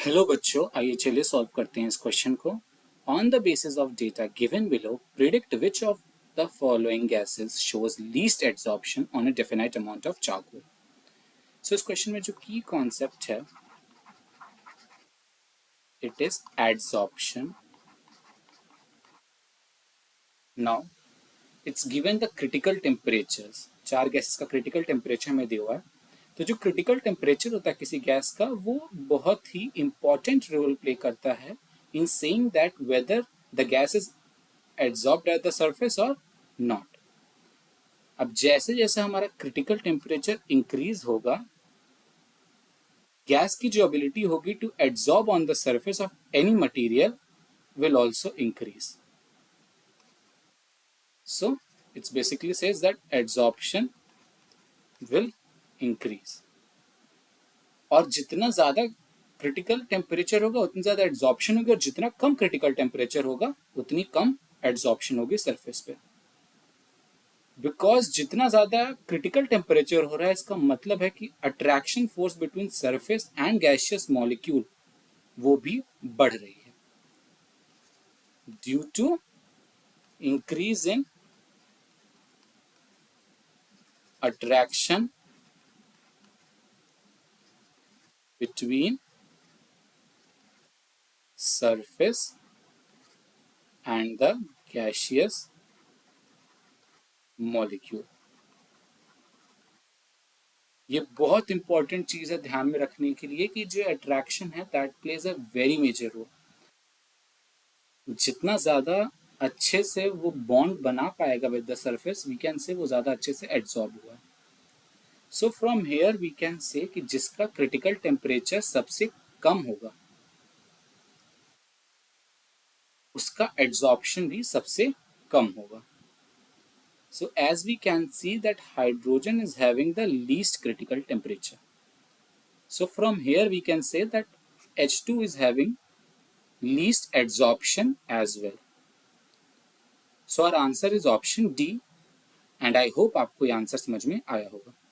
Hello बच्चों, आइए चलिए सॉल्व करते हैं इस क्वेश्चन को। On the basis of data given below, predict which of the following gases shows least adsorption on a definite amount of charcoal. So इस question में जो की कॉन्सेप्ट है, it is adsorption. Now it's given the critical temperatures. चार gases का critical temperature हमें दिया हुआ है। तो जो क्रिटिकल टेम्परेचर होता है किसी गैस का, वो बहुत ही इंपॉर्टेंट रोल प्ले करता है in saying that whether the gas is adsorbed at the surface और नॉट। अब जैसे जैसे हमारा क्रिटिकल टेम्परेचर इंक्रीज होगा, गैस की जो एबिलिटी होगी to adsorb on the surface of any material will also increase. So it basically says that adsorption will increase. और जितना ज्यादा क्रिटिकल टेम्परेचर होगा उतनी ज्यादा एड्सॉर्प्शन होगी, और जितना कम क्रिटिकल टेम्परेचर होगा उतनी कम एड्सॉर्प्शन होगी सरफेस पे। बिकॉज जितना ज्यादा क्रिटिकल टेम्परेचर हो रहा है, इसका मतलब है कि attraction force between surface and gaseous molecule वो भी बढ़ रही है due to increase in attraction between surface and the gaseous molecule। ये बहुत इंपॉर्टेंट चीज है ध्यान में रखने के लिए कि जो अट्रैक्शन है that plays a very major role. जितना ज्यादा अच्छे से वो बॉन्ड बना पाएगा with the surface, we can say वो ज्यादा अच्छे से एड्सॉर्ब हुआ। So from here we can say कि जिसका क्रिटिकल टेम्परेचर सबसे कम होगा उसका एड्सॉर्प्शन भी सबसे कम होगा। So as we can see that hydrogen is having the least critical temperature. So from here we can say that H2 is having least adsorption as well. So our answer is option D, and I hope आपको ये answer समझ में आया होगा।